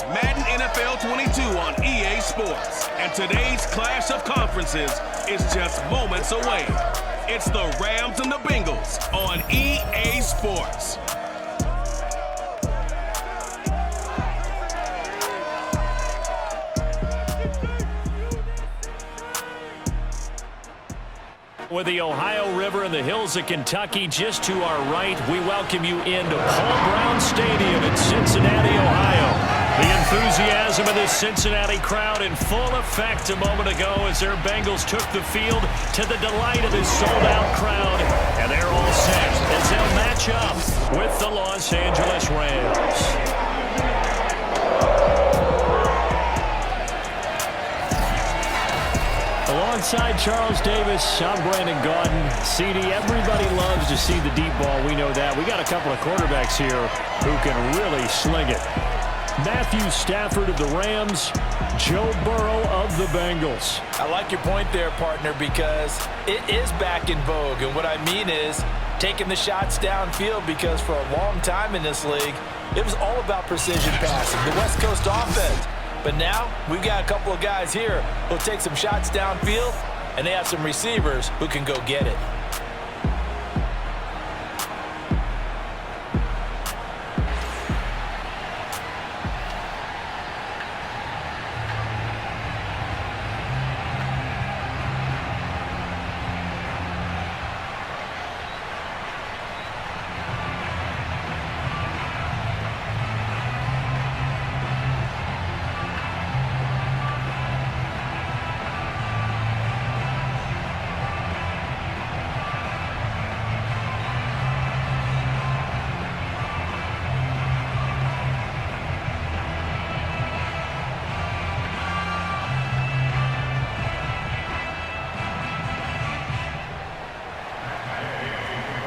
It's Madden NFL 22 on EA Sports. And today's clash of conferences is just moments away. It's the Rams and the Bengals on EA Sports. With the Ohio River and the hills of Kentucky just to our right, we welcome you into Paul Brown Stadium in Cincinnati, Ohio. The enthusiasm of this Cincinnati crowd in full effect a moment ago as their Bengals took the field to the delight of this sold-out crowd. And they're all set as they'll match up with the Los Angeles Rams. Alongside Charles Davis, I'm Brandon Gaudin. CD, everybody loves to see the deep ball. We know that. We got a couple of quarterbacks here who can really sling it. Mathew Stafford of the Rams, Joe Burrow of the Bengals. I like your point there, partner, because it is back in vogue. And what I mean is taking the shots downfield, because for a long time in this league, it was all about precision passing, the West Coast offense. But now we've got a couple of guys here who'll take some shots downfield, and they have some receivers who can go get it.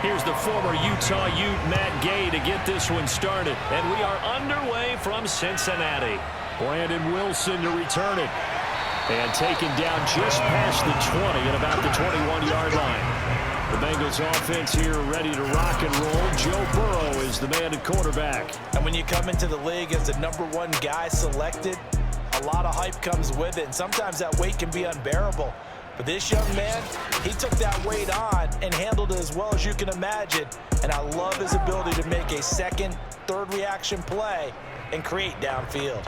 Here's the former Utah Ute, Matt Gay, to get this one started. And we are underway from Cincinnati. Brandon Wilson to return it. And taken down just past the 20 at about the 21-yard line. The Bengals offense here ready to rock and roll. Joe Burrow is the man at quarterback. And when you come into the league as the #1 guy selected, a lot of hype comes with it. And sometimes that weight can be unbearable. But this young man, he took that weight on and handled it as well as you can imagine. And I love his ability to make a second, third reaction play and create downfield.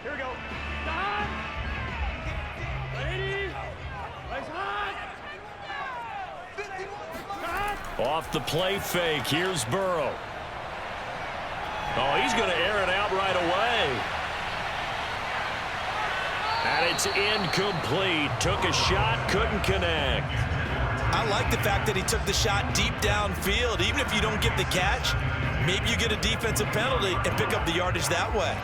Here we go. Off the play fake, here's Burrow. Oh, he's going to air it out right away. And it's incomplete. Took a shot, couldn't connect. I like the fact that he took the shot deep downfield. Even if you don't get the catch, maybe you get a defensive penalty and pick up the yardage that way.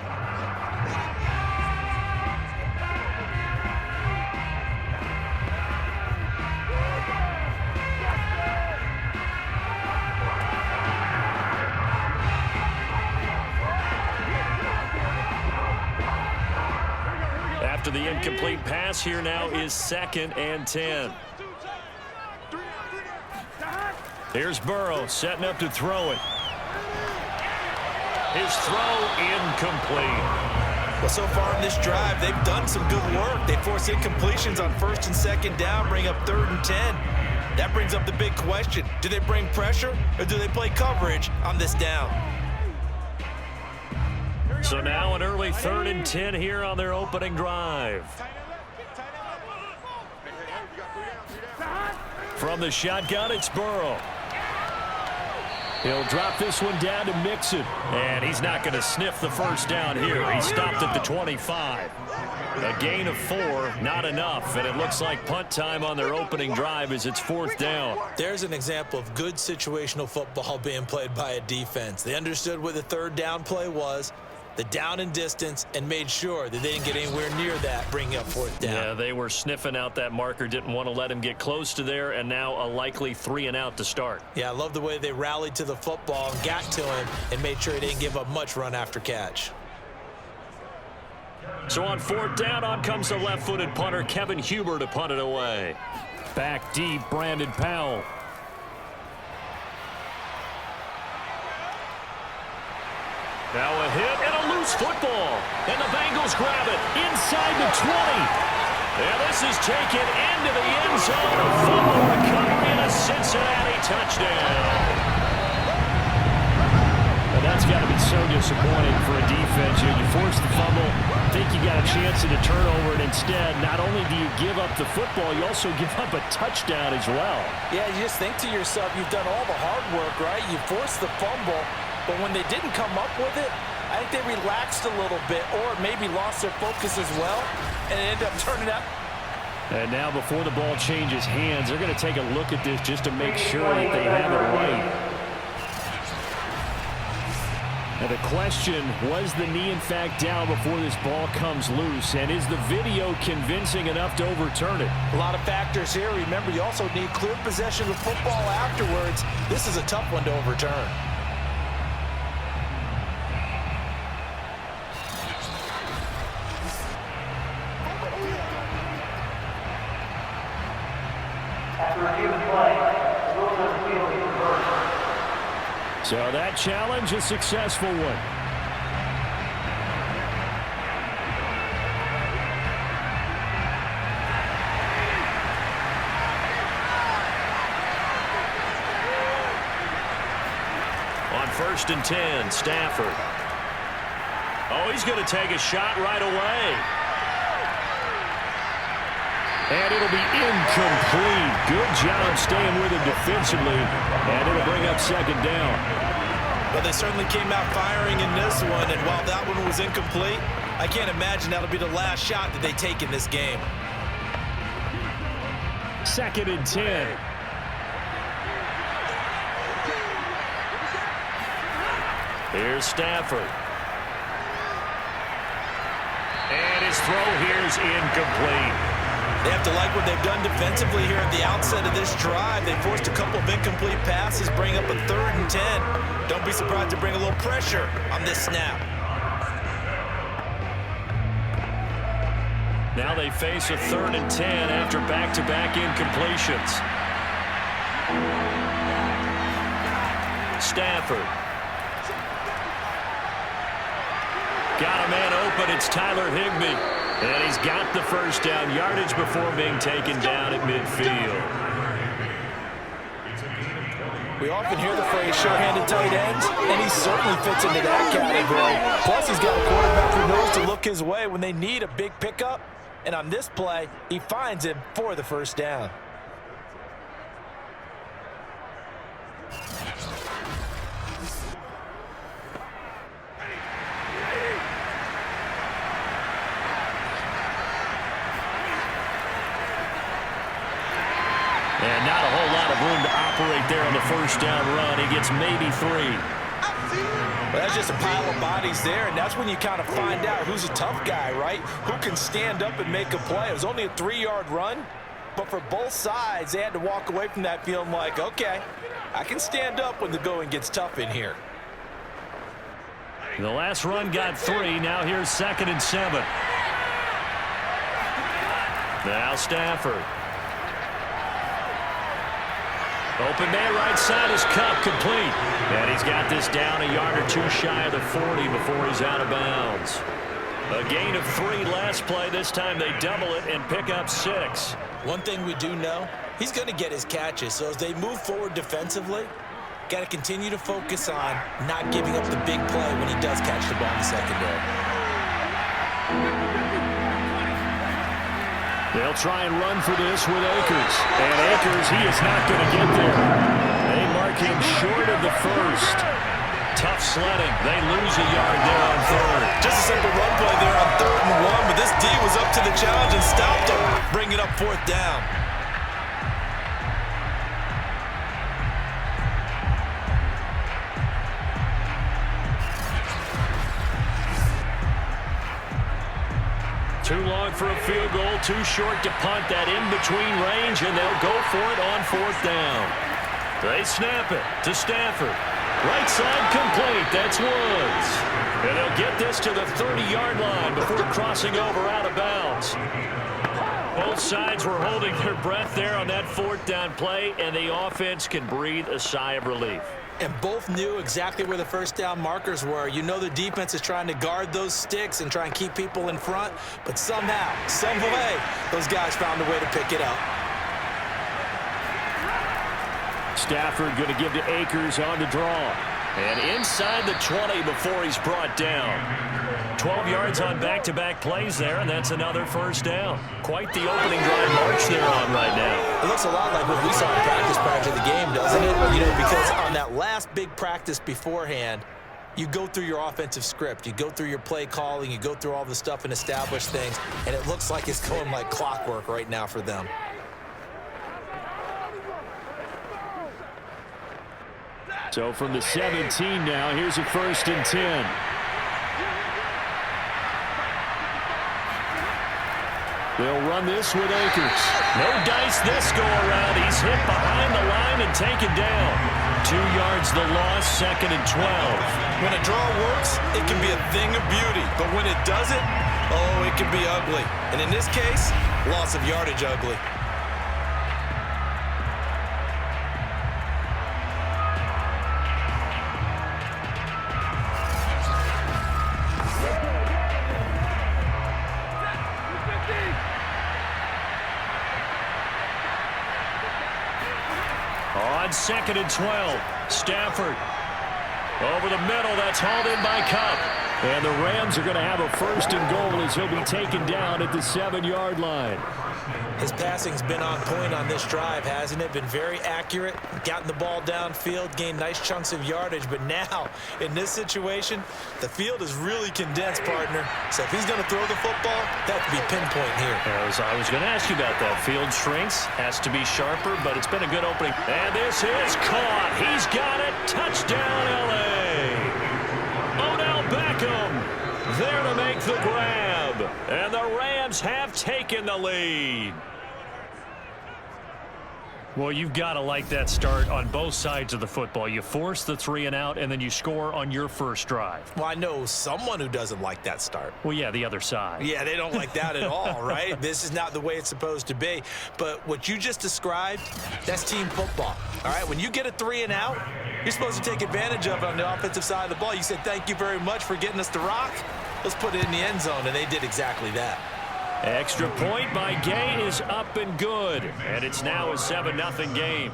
After the incomplete pass, here now is 2nd and 10. Here's Burrow setting up to throw it. His throw incomplete. Well, so far in this drive, they've done some good work. They force incompletions on 1st and 2nd down, bring up 3rd and 10. That brings up the big question. Do they bring pressure or do they play coverage on this down? So now an early 3rd and 10 here on their opening drive. From the shotgun, it's Burrow. He'll drop this one down to Mixon. And he's not going to sniff the first down here. He stopped at the 25. A gain of 4, not enough. And it looks like punt time on their opening drive as it's 4th down. There's an example of good situational football being played by a defense. They understood what the 3rd down play was, the down and distance, and made sure that they didn't get anywhere near that, bringing up 4th down. Yeah, they were sniffing out that marker, didn't want to let him get close to there, and now a likely 3 and out to start. Yeah, I love the way they rallied to the football and got to him and made sure he didn't give up much run after catch. So on 4th down, on comes the left-footed punter, Kevin Huber, to punt it away. Back deep, Brandon Powell. Now a hit and a loose football. And the Bengals grab it inside the 20. And this is taken into the end zone. A fumble recovery and a Cincinnati touchdown. And that's got to be so disappointing for a defense. You force the fumble, think you got a chance at a turnover, and instead, not only do you give up the football, you also give up a touchdown as well. Yeah, you just think to yourself, you've done all the hard work, right? You forced the fumble, but when they didn't come up with it, I think they relaxed a little bit or maybe lost their focus as well, and it ended up turning out. And now before the ball changes hands, they're going to take a look at this just to make sure that they have it right. Now the question, was the knee in fact down before this ball comes loose? And is the video convincing enough to overturn it? A lot of factors here. Remember, you also need clear possession of football afterwards. This is a tough one to overturn. So that challenge, a successful one. On 1st and 10, Stafford. Oh, he's going to take a shot right away. And it'll be incomplete. Good job staying with him defensively. And it'll bring up 2nd down. Well, they certainly came out firing in this one. And while that one was incomplete, I can't imagine that'll be the last shot that they take in this game. 2nd and 10. Here's Stafford. And his throw here is incomplete. They have to like what they've done defensively here at the outset of this drive. They forced a couple of incomplete passes, bring up a 3rd and 10. Don't be surprised to bring a little pressure on this snap. Now they face a 3rd and 10 after back-to-back incompletions. Stafford. Got a man open. It's Tyler Higbee. And he's got the 1st down yardage before being taken down at midfield. We often hear the phrase sure-handed tight ends, and he certainly fits into that category. Plus, he's got a quarterback who knows to look his way when they need a big pickup. And on this play, he finds him for the 1st down. And not a whole lot of room to operate there on the 1st down run. He gets maybe 3. Well, that's just a pile of bodies there, and that's when you kind of find out who's a tough guy, right? Who can stand up and make a play. It was only a 3-yard run, but for both sides, they had to walk away from that feeling like, okay, I can stand up when the going gets tough in here. The last run got 3. Now here's 2nd and 7. Now Stafford. Open man right side is Cup, complete. And he's got this down a yard or 2 shy of the 40 before he's out of bounds. A gain of 3 last play. This time they double it and pick up 6. One thing we do know, he's going to get his catches. So as they move forward defensively, got to continue to focus on not giving up the big play when he does catch the ball in the secondary. They'll try and run for this with Akers. And Akers, he is not going to get there. They mark him short of the 1st. Tough sledding. They lose a yard there on 3rd. Just a simple run play there on 3rd and 1, but this D was up to the challenge and stopped him, bringing up 4th down. Too long for a field goal, too short to punt. That in-between range, and they'll go for it on 4th down. They snap it to Stafford. Right side complete. That's Woods. And they'll get this to the 30-yard line before crossing over out of bounds. Both sides were holding their breath there on that fourth down play, and the offense can breathe a sigh of relief. And both knew exactly where the first down markers were. You know the defense is trying to guard those sticks and try and keep people in front, but somehow, some way, those guys found a way to pick it up. Stafford going to give to Akers on the draw. And inside the 20 before he's brought down. 12 yards on back-to-back plays there, and that's another first down. Quite the opening drive march they're on right now. It looks a lot like what we saw in practice prior to the game, doesn't it? You know, because on that last big practice beforehand, you go through your offensive script. You go through your play calling. You go through all the stuff and establish things, and it looks like it's going like clockwork right now for them. So from the 17 now, here's a 1st and 10. They'll run this with Akers. No dice this go-around. He's hit behind the line and taken down. 2 yards the loss, 2nd and 12. When a draw works, it can be a thing of beauty. But when it doesn't, oh, it can be ugly. And in this case, loss of yardage ugly. On 2nd and 12, Stafford over the middle. That's hauled in by Cup. And the Rams are going to have a 1st and goal as he'll be taken down at the 7-yard line. His passing's been on point on this drive, hasn't it? Been very accurate, gotten the ball downfield, gained nice chunks of yardage. But now, in this situation, the field is really condensed, partner. So if he's going to throw the football, that would be pinpoint here. I was going to ask you about that. Field shrinks, has to be sharper, but it's been a good opening. And this is caught. He's got it. Touchdown, L.A. Odell Beckham there to make the grab. And the Rams have taken the lead. Well, you've got to like that start on both sides of the football. You force the 3 and out, and then you score on your first drive. Well, I know someone who doesn't like that start. Well, yeah, the other side. Yeah, they don't like that at all, right? This is not the way it's supposed to be. But what you just described, that's team football. All right, when you get a 3 and out, you're supposed to take advantage of it on the offensive side of the ball. You said, thank you very much for getting us to rock. Let's put it in the end zone, and they did exactly that. Extra point by Gay is up and good. And it's now a 7-0 game.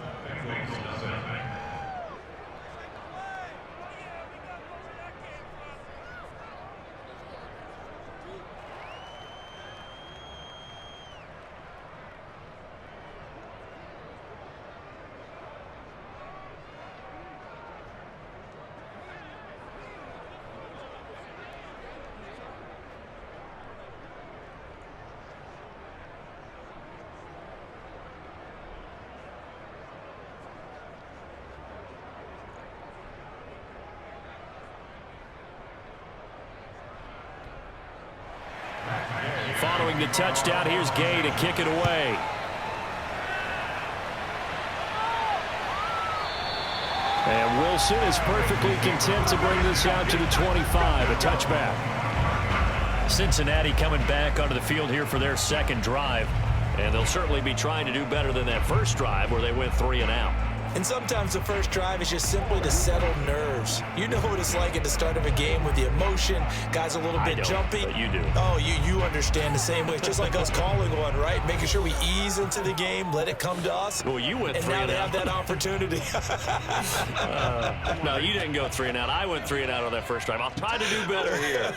Following the touchdown, here's Gay to kick it away. And Wilson is perfectly content to bring this out to the 25, a touchback. Cincinnati coming back onto the field here for their second drive. And they'll certainly be trying to do better than that first drive where they went 3 and out. And sometimes the first drive is just simply to settle nerves. You know what it's like at the start of a game with the emotion. Guys a little bit jumpy. But you do. Oh, you understand the same way. It's just like us calling one, right? Making sure we ease into the game, let it come to us. Well, you went 3 and out. And now they have that opportunity. No, you didn't go 3 and out. I went 3 and out on that first drive. I'll try to do better here.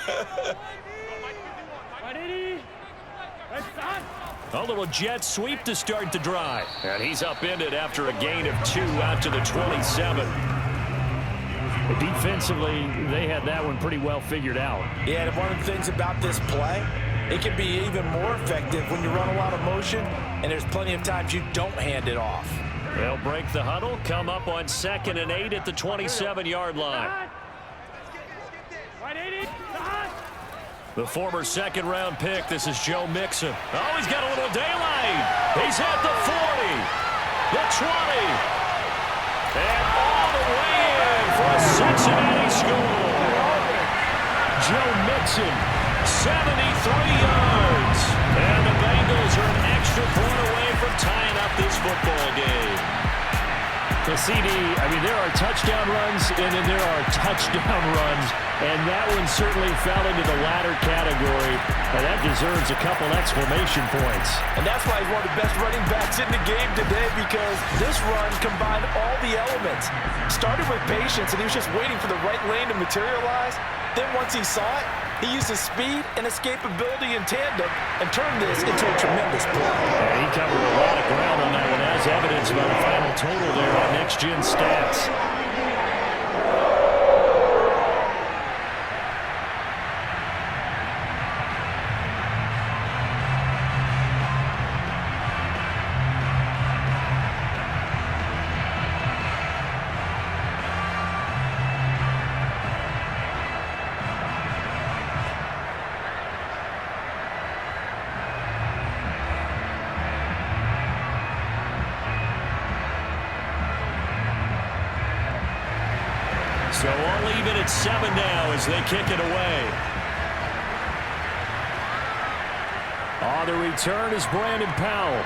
A little jet sweep to start the drive. And he's upended after a gain of 2 out to the 27. Defensively, they had that one pretty well figured out. Yeah, and one of the things about this play, it can be even more effective when you run a lot of motion, and there's plenty of times you don't hand it off. They'll break the huddle, come up on 2nd and 8 at the 27-yard line. The former second-round pick, this is Joe Mixon. Oh, he's got a little daylight. He's at the 40, the 20, and all the way in for a score. Joe Mixon, 73 yards. And the Bengals are an extra point away from tying up this football game. The CD, there are touchdown runs, and then there are touchdown runs, and that one certainly fell into the latter category, and that deserves a couple exclamation points. And that's why he's one of the best running backs in the game today, because this run combined all the elements. Started with patience, and he was just waiting for the right lane to materialize. Then once he saw it, he used his speed and escapability in tandem and turned this into a tremendous play. Yeah, he covered a lot of ground on that one, as evidenced by the final total there on Next Gen Stats. So all even at 7 now as they kick it away. On the return is Brandon Powell.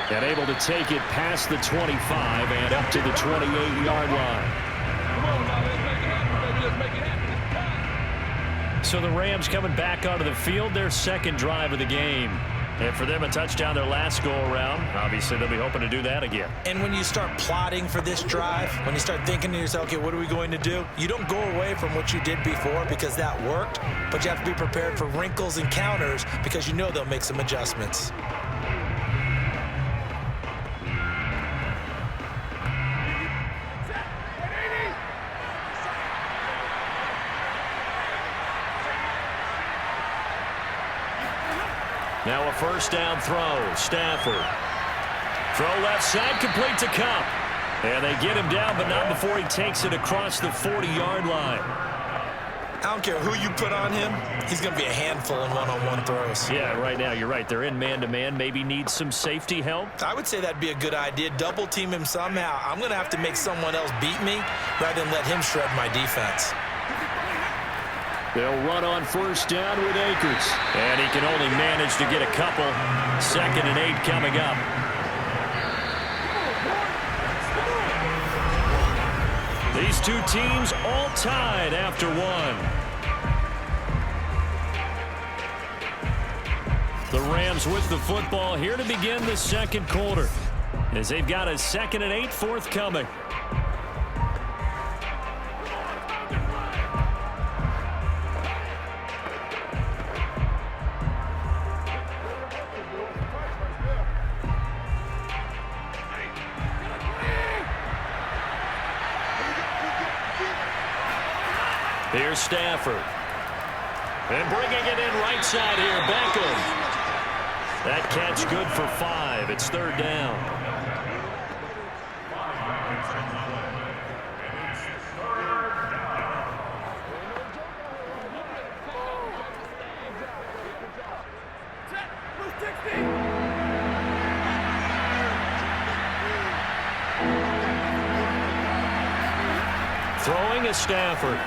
And able to take it past the 25 and up to the 28-yard line. So the Rams coming back onto the field, their second drive of the game. And for them, a touchdown their last go-around. Obviously, they'll be hoping to do that again. And when you start plotting for this drive, when you start thinking to yourself, okay, what are we going to do? You don't go away from what you did before because that worked, but you have to be prepared for wrinkles and counters because you know they'll make some adjustments. Now a first down throw. Stafford. Throw left side, complete to Cup. And they get him down, but not before he takes it across the 40-yard line. I don't care who you put on him. He's going to be a handful in one-on-one throws. Yeah, right now, you're right. They're in man-to-man. Maybe need some safety help. I would say that'd be a good idea. Double team him somehow. I'm going to have to make someone else beat me rather than let him shred my defense. They'll run on first down with Akers. And he can only manage to get a couple. 2nd and 8 coming up. These two teams all tied after one. The Rams with the football here to begin the second quarter, as they've got a 2nd and 8 forthcoming. Here's Stafford. And bringing it in right side here, Beckham. That catch good for 5. It's 3rd down. Throwing is Stafford.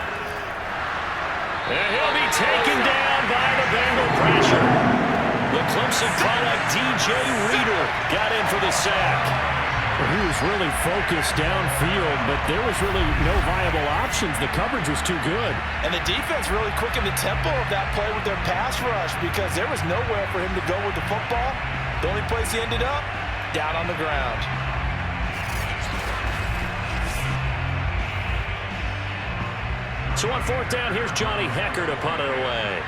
And he'll be taken down by the Bengal pressure. The Clemson product, DJ Reader, got in for the sack. Well, he was really focused downfield, but there was really no viable options. The coverage was too good. And the defense really quickened the tempo of that play with their pass rush because there was nowhere for him to go with the football. The only place he ended up, down on the ground. So on 4th down, here's Johnny Hecker to punt it away.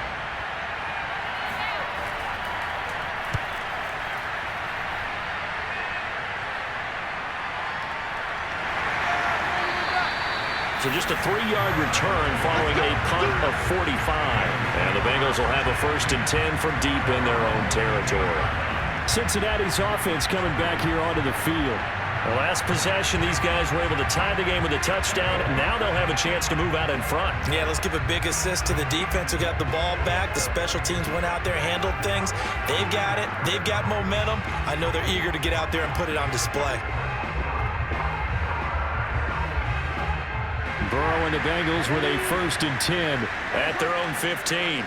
So just a 3-yard return following a punt of 45. And the Bengals will have a 1st and 10 from deep in their own territory. Cincinnati's offense coming back here onto the field. The last possession, these guys were able to tie the game with a touchdown. Now they'll have a chance to move out in front. Yeah, let's give a big assist to the defense who got the ball back. The special teams went out there, handled things. They've got it. They've got momentum. I know they're eager to get out there and put it on display. Burrow showing the Bengals with a 1st and 10 at their own 15.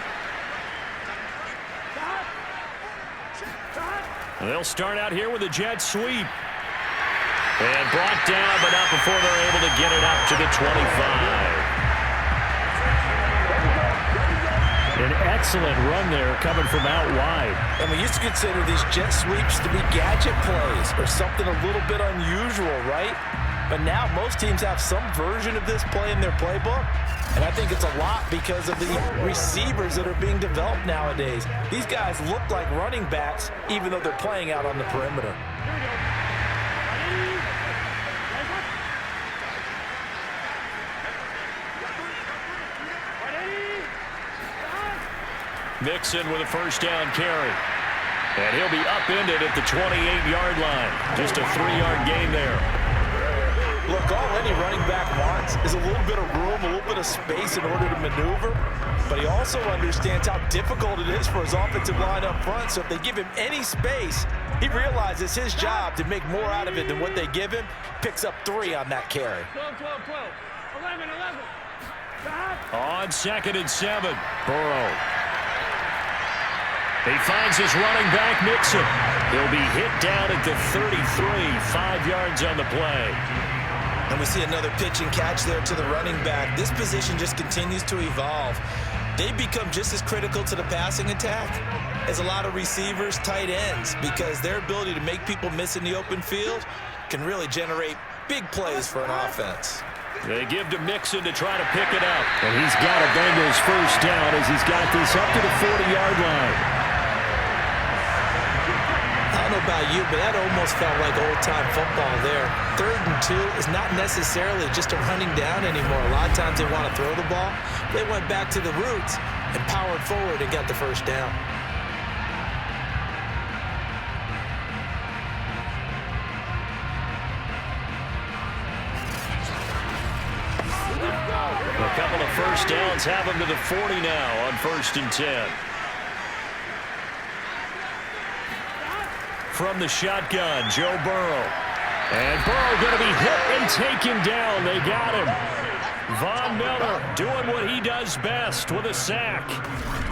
They'll start out here with a jet sweep. And brought down, but not before they're able to get it up to the 25. An excellent run there coming from out wide. And we used to consider these jet sweeps to be gadget plays or something a little bit unusual, right? But now most teams have some version of this play in their playbook. And I think it's a lot because of the receivers that are being developed nowadays. These guys look like running backs even though they're playing out on the perimeter. Mixon with a 1st down carry. And he'll be upended at the 28-yard line. Just a 3-yard gain there. Look, all any running back wants is a little bit of room, a little bit of space in order to maneuver. But he also understands how difficult it is for his offensive line up front. So if they give him any space, he realizes his job to make more out of it than what they give him. Picks up 3 on that carry. 12, 12, 12. 11, 11. On 2nd and 7, Burrow. He finds his running back, Mixon. He'll be hit down at the 33, 5 yards on the play. And we see another pitch and catch there to the running back. This position just continues to evolve. They become just as critical to the passing attack as a lot of receivers, tight ends, because their ability to make people miss in the open field can really generate big plays for an offense. They give to Mixon to try to pick it up. And he's got a Bengals 1st down as he's got this up to the 40-yard line. I don't know about you, but that almost felt like old-time football there. 3rd and 2 is not necessarily just a running down anymore. A lot of times they want to throw the ball. They went back to the roots and powered forward and got the 1st down. A couple of 1st downs have him to the 40 now on 1st and 10. From the shotgun, Joe Burrow. And Burrow going to be hit and taken down. They got him. Von Miller doing what he does best with a sack.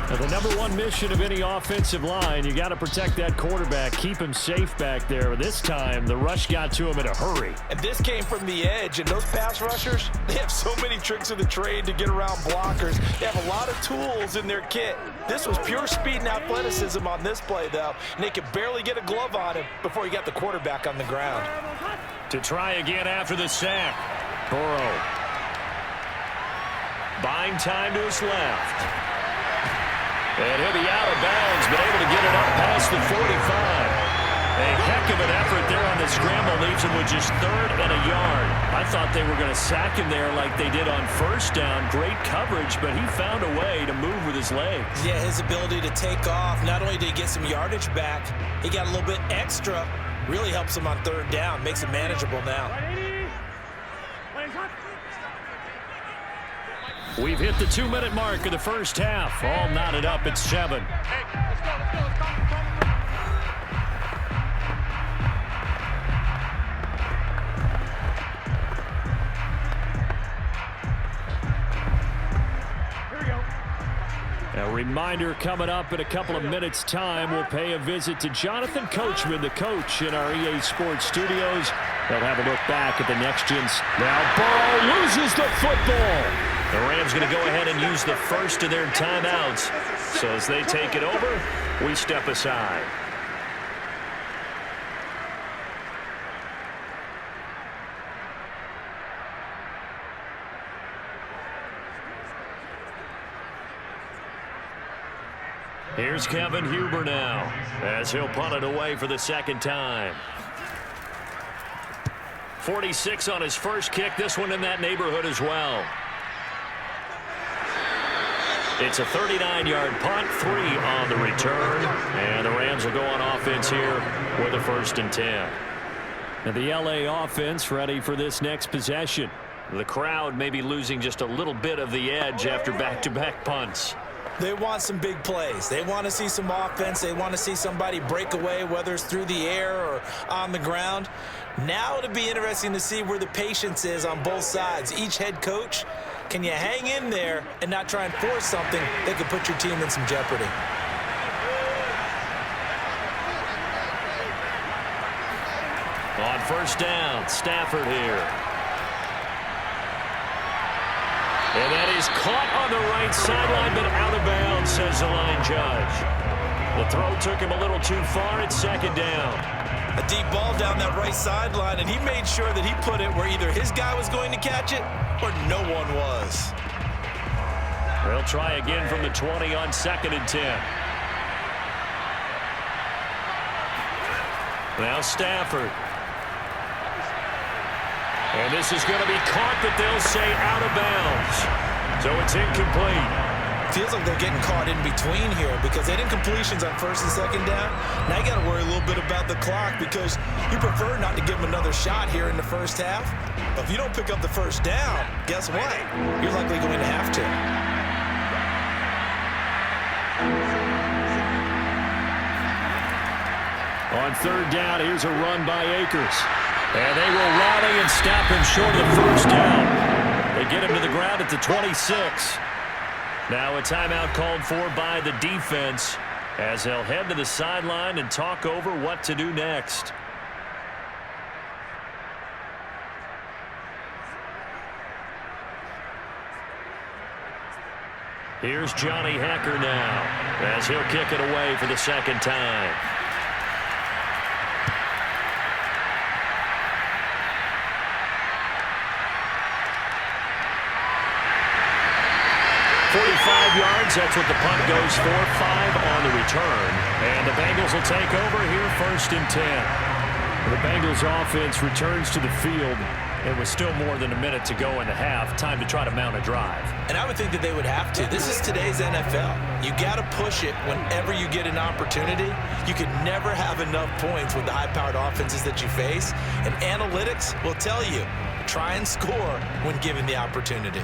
Now, the #1 mission of any offensive line, you got to protect that quarterback, keep him safe back there. This time, the rush got to him in a hurry. And this came from the edge, and those pass rushers, they have so many tricks of the trade to get around blockers. They have a lot of tools in their kit. This was pure speed and athleticism on this play, though, and they could barely get a glove on him before he got the quarterback on the ground. To try again after the sack, Burrow. Buying time to his left. And he'll be out of bounds, but able to get it up past the 45. A heck of an effort there on the scramble. Leaves him with just 3rd and a yard. I thought they were going to sack him there like they did on 1st down. Great coverage, but he found a way to move with his legs. Yeah, his ability to take off. Not only did he get some yardage back, he got a little bit extra. Really helps him on 3rd down. Makes it manageable now. We've hit the 2-minute mark of the 1st half. All knotted up at 7. A reminder coming up in a couple of minutes' time. We'll pay a visit to Jonathan Coachman, the coach in our EA Sports studios. They'll have a look back at the next-gen. Now Burrow loses the football. The Rams going to go ahead and use the first of their timeouts. So as they take it over, we step aside. Here's Kevin Huber now, as he'll punt it away for the 2nd time. 46 on his first kick, this one in that neighborhood as well. It's a 39-yard punt, 3 on the return, and the Rams will go on offense here with a 1st and 10. And the LA offense ready for this next possession. The crowd may be losing just a little bit of the edge after back-to-back punts. They want some big plays. They want to see some offense. They want to see somebody break away, whether it's through the air or on the ground. Now it'll be interesting to see where the patience is on both sides. Each head coach, can you hang in there and not try and force something that could put your team in some jeopardy? On first down, Stafford here. And that is caught on the right sideline, but out of bounds, says the line judge. The throw took him a little too far. It's second down. A deep ball down that right sideline, and he made sure that he put it where either his guy was going to catch it or no one was. They'll try again from the 20 on 2nd and 10. Now Stafford. And this is going to be caught, but they'll say out of bounds. So it's incomplete. Feels like they're getting caught in between here because they didn't completions on 1st and 2nd down. Now you got to worry a little bit about the clock because you prefer not to give them another shot here in the first half. But if you don't pick up the first down, guess what? You're likely going to have to. On 3rd down, here's a run by Akers. And they will rally and stop him short of the first down. They get him to the ground at the 26. Now a timeout called for by the defense as they'll head to the sideline and talk over what to do next. Here's Johnny Hecker now as he'll kick it away for the 2nd time. Yards, that's what the punt goes for. 5 on the return. And the Bengals will take over here 1st and 10. The Bengals offense returns to the field. It was still more than a minute to go in the half. Time to try to mount a drive. And I would think that they would have to. This is today's NFL. You got to push it whenever you get an opportunity. You can never have enough points with the high-powered offenses that you face. And analytics will tell you, try and score when given the opportunity.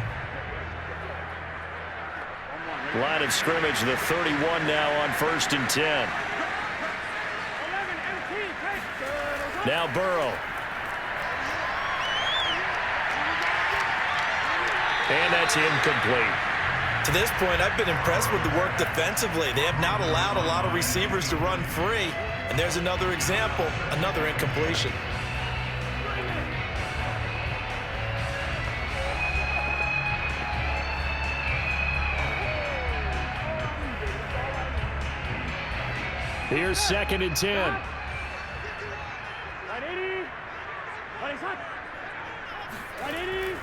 Line of scrimmage, the 31 now on 1st and 10. Now Burrow. And that's incomplete. To this point, I've been impressed with the work defensively. They have not allowed a lot of receivers to run free. And there's another example, another incompletion. Here's 2nd and 10.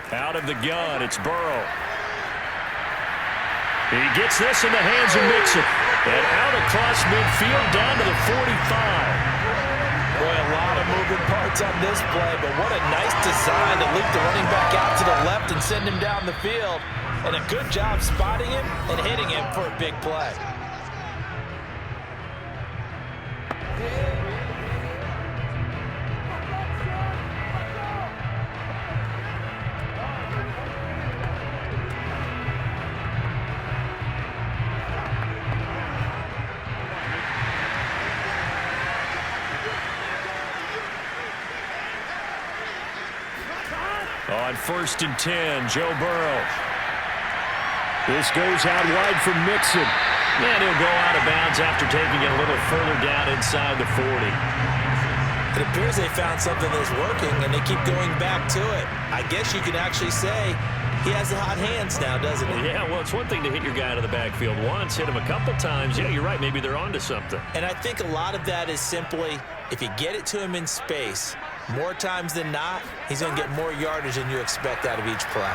Out of the gun, it's Burrow. He gets this in the hands of Mixon. And out across midfield down to the 45. Boy, a lot of moving parts on this play, but what a nice design to leap the running back out to the left and send him down the field. And a good job spotting him and hitting him for a big play. On 1st and 10, Joe Burrow. This goes out wide for Mixon. And he'll go out of bounds after taking it a little further down inside the 40. It appears they found something that's working, and they keep going back to it. I guess you can actually say he has the hot hands now, doesn't he? Yeah, well, it's one thing to hit your guy out of the backfield once, hit him a couple times. Yeah, you're right. Maybe they're onto something. And I think a lot of that is simply if you get it to him in space, more times than not, he's going to get more yardage than you expect out of each play.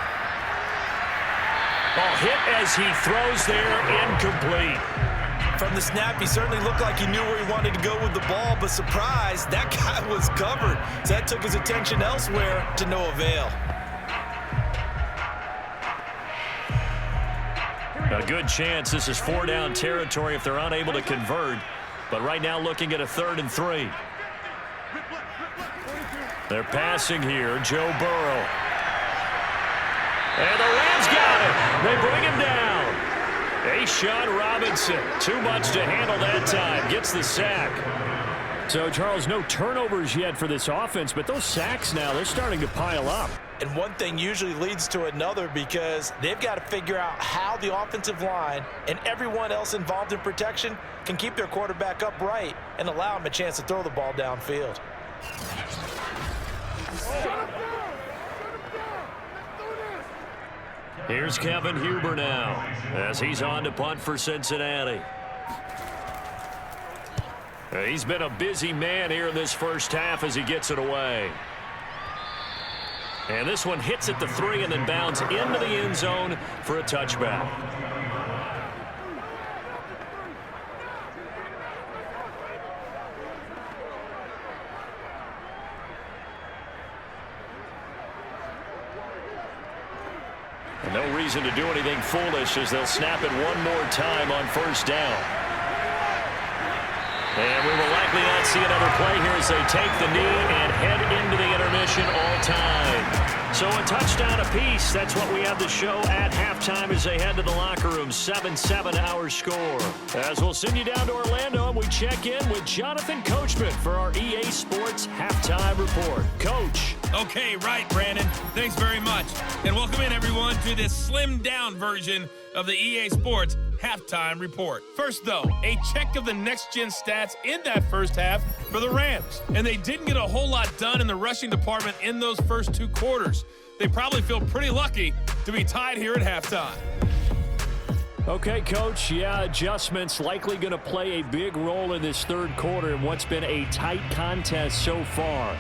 Ball hit as he throws there, incomplete. From the snap, he certainly looked like he knew where he wanted to go with the ball, but surprise, that guy was covered. So that took his attention elsewhere to no avail. A good chance this is 4-down territory if they're unable to convert. But right now looking at a 3rd and 3. They're passing here, Joe Burrow. And the Rams got it. They bring him down. Sean Robinson, too much to handle that time, gets the sack. So, Charles, no turnovers yet for this offense, but those sacks now, they're starting to pile up. And one thing usually leads to another because they've got to figure out how the offensive line and everyone else involved in protection can keep their quarterback upright and allow him a chance to throw the ball downfield. Here's Kevin Huber now as he's on to punt for Cincinnati. He's been a busy man here in this first half as he gets it away. And this one hits at the 3 and then bounds into the end zone for a touchback. And no reason to do anything foolish as they'll snap it one more time on first down. And we will likely not see another play here as they take the knee and head into the intermission all time. So a touchdown apiece. That's what we have to show at halftime as they head to the locker room. 7-7 our score. As we'll send you down to Orlando and we check in with Jonathan Coachman for our EA Sports Halftime Report. Coach. Okay, right, Brandon. Thanks very much. And welcome in, everyone, to this slimmed-down version of the EA Sports Halftime Report. First, though, a check of the next-gen stats in that first half for the Rams. And they didn't get a whole lot done in the rushing department in those first 2 quarters. They probably feel pretty lucky to be tied here at halftime. Okay, Coach, adjustments likely going to play a big role in this third quarter in what's been a tight contest so far.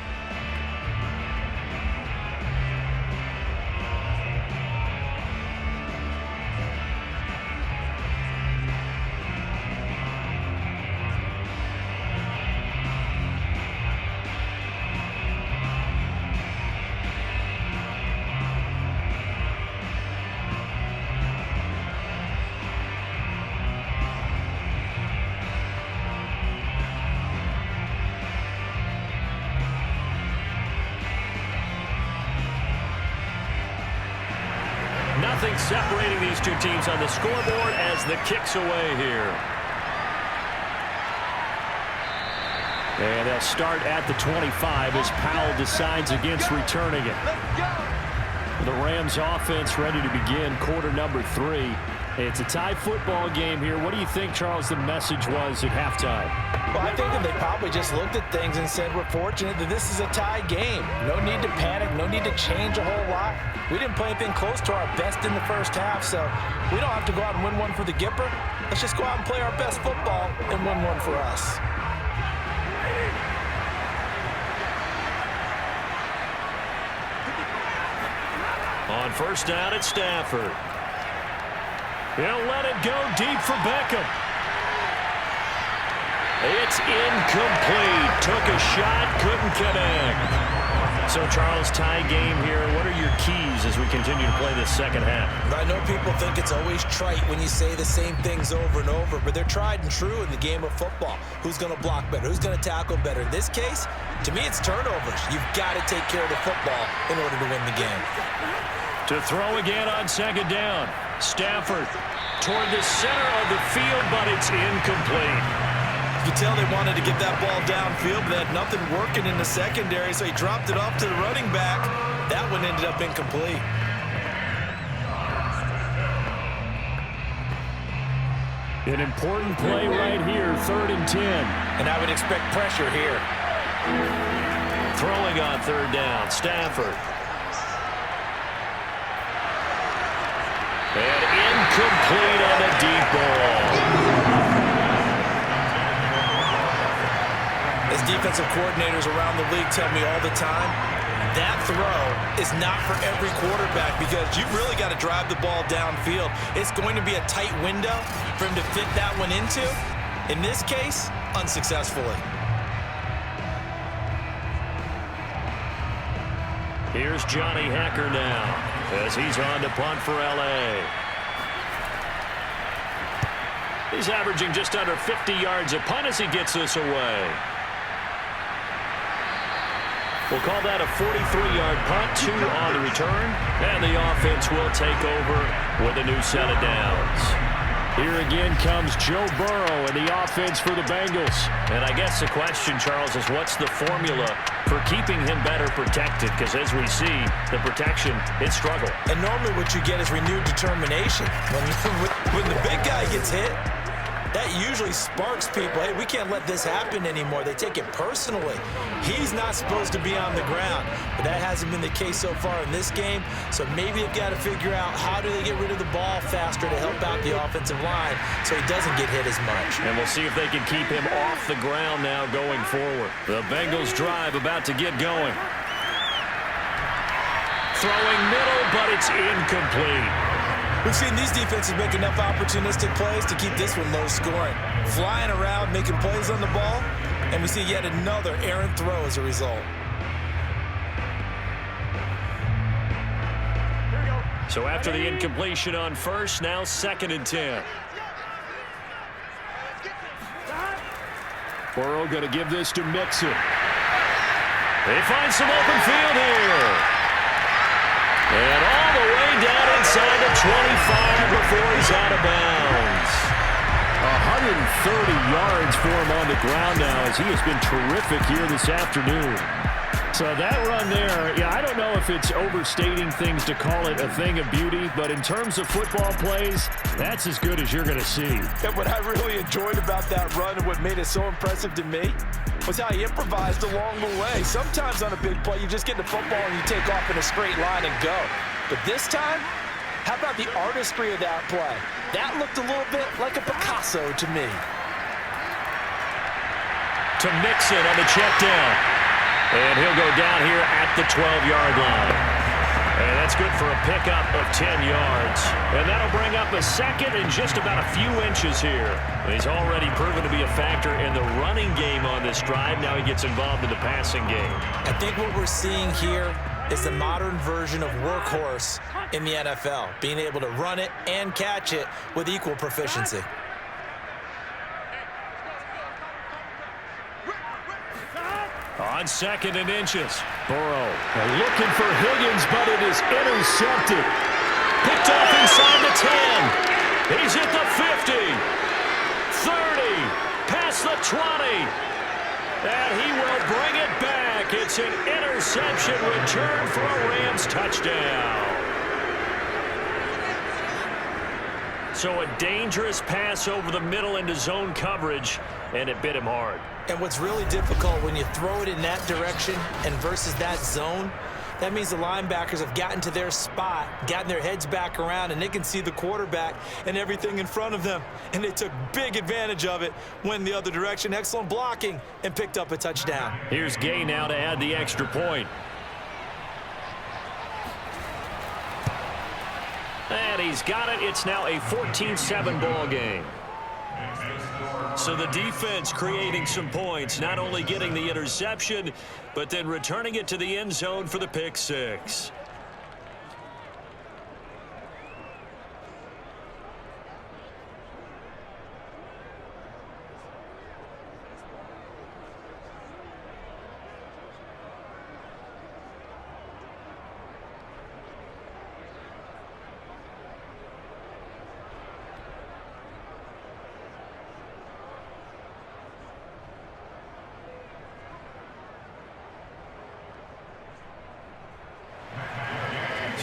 Nothing separating these two teams on the scoreboard as the kick's away here. And they'll start at the 25 as Powell decides against returning it. The Rams offense ready to begin quarter number 3. It's a tie football game here. What do you think, Charles, the message was at halftime? Well, I think that they probably just looked at things and said, we're fortunate that this is a tie game. No need to panic, no need to change a whole lot. We didn't play anything close to our best in the first half, so we don't have to go out and win one for the Gipper. Let's just go out and play our best football and win one for us. On first down, it's Stafford. He'll let it go deep for Beckham. It's incomplete. Took a shot, couldn't connect. So, Charles, tie game here. What are your keys as we continue to play this second half? I know people think it's always trite when you say the same things over and over, but they're tried and true in the game of football. Who's going to block better? Who's going to tackle better? In this case, to me, it's turnovers. You've got to take care of the football in order to win the game. To throw again on second down. Stafford toward the center of the field, but it's incomplete. You could tell they wanted to get that ball downfield, but they had nothing working in the secondary, so he dropped it off to the running back. That one ended up incomplete. An important play right here, 3rd and 10. And I would expect pressure here. Throwing on third down, Stafford. And incomplete on the deep ball. As defensive coordinators around the league tell me all the time, that throw is not for every quarterback because you've really got to drive the ball downfield. It's going to be a tight window for him to fit that one into. In this case, unsuccessfully. Here's Johnny Hacker now as he's on to punt for L.A. He's averaging just under 50 yards a punt as he gets this away. We'll call that a 43-yard punt, 2 on the return, and the offense will take over with a new set of downs. Here again comes Joe Burrow and the offense for the Bengals. And I guess the question, Charles, is what's the formula for keeping him better protected? Because as we see, the protection, it struggled. And normally what you get is renewed determination. When the big guy gets hit, that usually sparks people. Hey, we can't let this happen anymore. They take it personally. He's not supposed to be on the ground, but that hasn't been the case so far in this game. So maybe they've got to figure out how do they get rid of the ball faster to help out the offensive line so he doesn't get hit as much. And we'll see if they can keep him off the ground now going forward. The Bengals drive about to get going. Throwing middle, but it's incomplete. We've seen these defenses make enough opportunistic plays to keep this one low scoring. Flying around, making plays on the ball, and we see yet another errant throw as a result. So after the incompletion on first, now 2nd and 10. Burrow going to give this to Mixon. They find some open field here. And all the way down inside the 25 before he's out of bounds. 130 yards for him on the ground now as he has been terrific here this afternoon. So that run there, yeah, I don't know if it's overstating things to call it a thing of beauty, but in terms of football plays, that's as good as you're going to see. And what I really enjoyed about that run and what made it so impressive to me was how he improvised along the way. Sometimes on a big play, you just get the football and you take off in a straight line and go. But this time, how about the artistry of that play? That looked a little bit like a Picasso to me. To Mixon on the check down. And he'll go down here at the 12-yard line. And that's good for a pickup of 10 yards. And that'll bring up a second and just about a few inches here. He's already proven to be a factor in the running game on this drive. Now he gets involved in the passing game. I think what we're seeing here is the modern version of workhorse in the NFL, being able to run it and catch it with equal proficiency. On 2nd and inches. Burrow looking for Higgins, but it is intercepted. Picked off inside the 10. He's at the 50. 30. Past the 20. And he will bring it back. It's an interception return for a Rams touchdown. So a dangerous pass over the middle into zone coverage, and it bit him hard. And what's really difficult when you throw it in that direction and versus that zone, that means the linebackers have gotten to their spot, gotten their heads back around, and they can see the quarterback and everything in front of them. And they took big advantage of it, went the other direction, excellent blocking, and picked up a touchdown. Here's Gay now to add the extra point. And he's got it. It's now a 14-7 ball game. So the defense creating some points, not only getting the interception, but then returning it to the end zone for the pick six.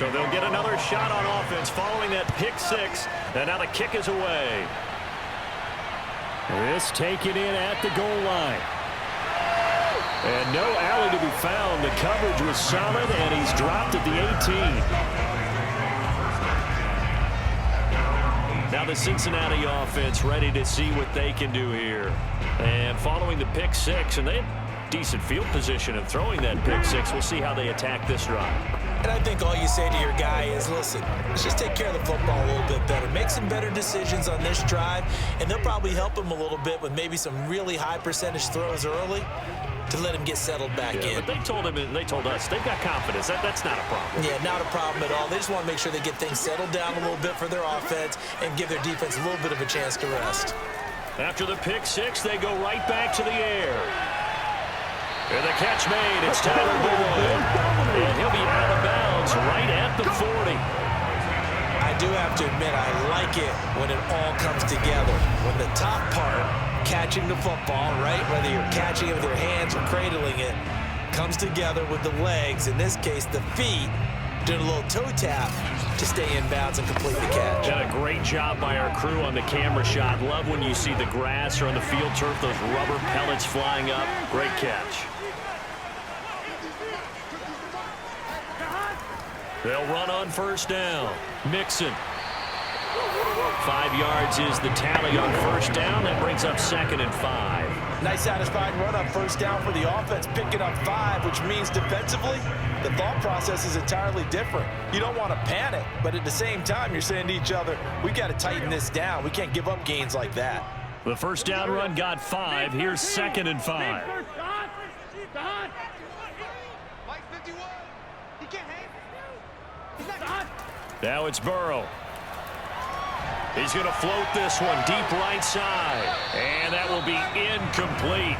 So they'll get another shot on offense following that pick six. And now the kick is away. This taken in at the goal line. And no alley to be found. The coverage was solid, and he's dropped at the 18. Now the Cincinnati offense ready to see what they can do here. And following the pick six, and they have decent field position of throwing that pick six. We'll see how they attack this drive. And I think all you say to your guy is, listen, let's just take care of the football a little bit better. Make some better decisions on this drive, and they'll probably help him a little bit with maybe some really high percentage throws early to let him get settled back in. But they told him and they told us they've got confidence. That's not a problem. Yeah, not a problem at all. They just want to make sure they get things settled down a little bit for their offense and give their defense a little bit of a chance to rest. After the pick six, they go right back to the air. And the catch made. It's Tyler Boyd. And he'll be out of bounds right at the 40. I do have to admit, I like it when it all comes together. When the top part, catching the football, right, whether you're catching it with your hands or cradling it, comes together with the legs, in this case the feet, doing a little toe tap to stay in bounds and complete the catch. Done a great job by our crew on the camera shot. Love when you see the grass or on the field turf, those rubber pellets flying up. Great catch. They'll run on first down. Mixon. 5 yards is the tally on first down. That brings up 2nd and 5. Nice satisfying run up first down for the offense, picking up 5, which means defensively, the thought process is entirely different. You don't want to panic, but at the same time, you're saying to each other, we got to tighten this down. We can't give up gains like that. The first down run got 5. Here's 2nd and 5. Now it's Burrow. He's going to float this one deep right side. And that will be incomplete.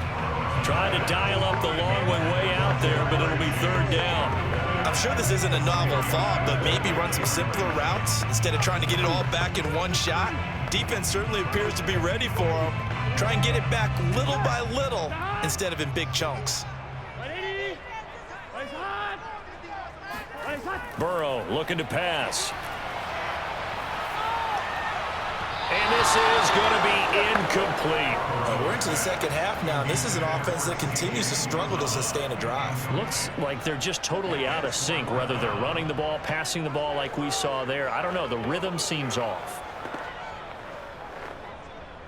Trying to dial up the long one way out there, but it'll be 3rd down. I'm sure this isn't a novel thought, but maybe run some simpler routes instead of trying to get it all back in one shot. Defense certainly appears to be ready for him. Try and get it back little by little instead of in big chunks. Burrow looking to pass. And this is going to be incomplete. We're into the second half now, and this is an offense that continues to struggle to sustain a drive. Looks like they're just totally out of sync, whether they're running the ball, passing the ball like we saw there. I don't know. The rhythm seems off.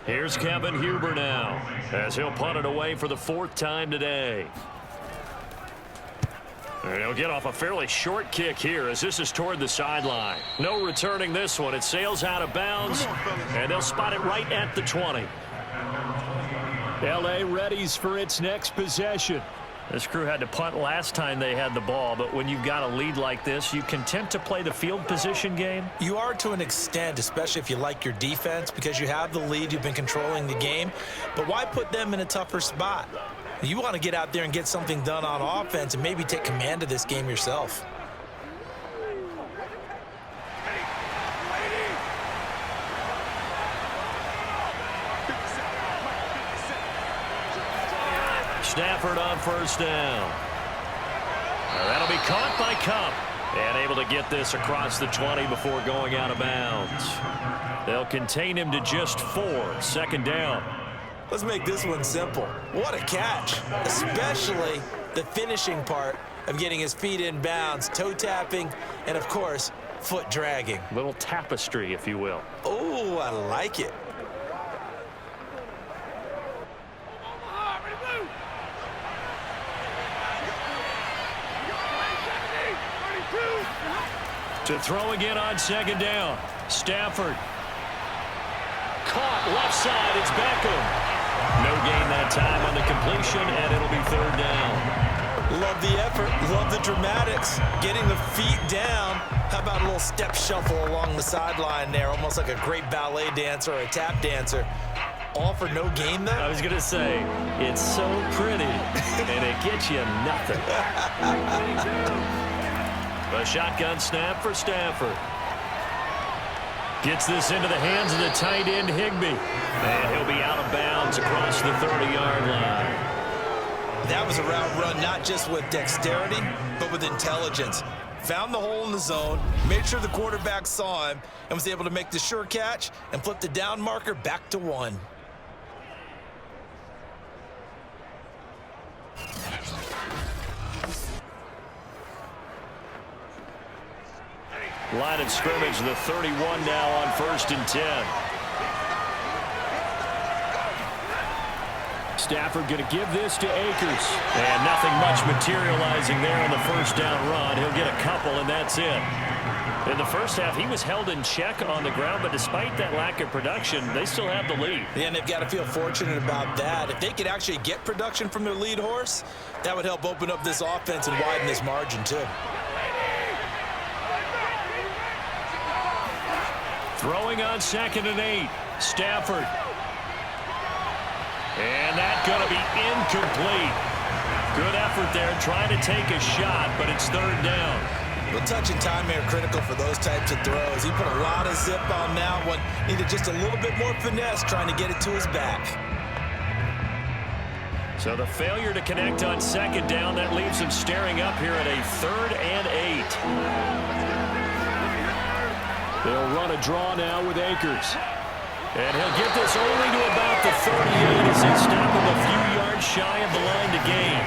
Here's Kevin Huber now, as he'll punt it away for the 4th time today. And he'll get off a fairly short kick here as this is toward the sideline. No returning this one. It sails out of bounds, and they'll spot it right at the 20. L.A. readies for its next possession. This crew had to punt last time they had the ball, but when you've got a lead like this, you content to play the field position game? You are to an extent, especially if you like your defense, because you have the lead, you've been controlling the game. But why put them in a tougher spot? You want to get out there and get something done on offense and maybe take command of this game yourself. Stafford on first down. That'll be caught by Cup. And able to get this across the 20 before going out of bounds. They'll contain him to just 4. 2nd down. Let's make this one simple. What a catch, especially the finishing part of getting his feet in bounds, toe tapping, and of course, foot dragging. Little tapestry, if you will. Oh, I like it. To throw again on 2nd down. Stafford. Caught left side. It's Beckham. No gain that time on the completion, and it'll be 3rd down. Love the effort. Love the dramatics. Getting the feet down. How about a little step shuffle along the sideline there, almost like a great ballet dancer or a tap dancer. All for no gain, though? I was going to say, it's so pretty, and it gets you nothing. A shotgun snap for Stafford. Gets this into the hands of the tight end, Higbee. And he'll be out of bounds across the 30-yard line. That was a route run not just with dexterity, but with intelligence. Found the hole in the zone, made sure the quarterback saw him, and was able to make the sure catch and flip the down marker back to 1. Line of scrimmage, the 31 now on 1st and 10. Stafford going to give this to Akers. And nothing much materializing there on the first down run. He'll get a couple, and that's it. In the first half, he was held in check on the ground, but despite that lack of production, they still have the lead. Yeah, and they've got to feel fortunate about that. If they could actually get production from their lead horse, that would help open up this offense and widen this margin, too. Throwing on 2nd and 8. Stafford. And that's going to be incomplete. Good effort there trying to take a shot, but it's 3rd down. Well, touch and timing are critical for those types of throws. He put a lot of zip on that one. Needed just a little bit more finesse trying to get it to his back. So the failure to connect on second down, that leaves him staring up here at a 3rd and 8. They'll run a draw now with Akers. And he'll get this only to about the 38 as they stop him a few yards shy of the line to gain.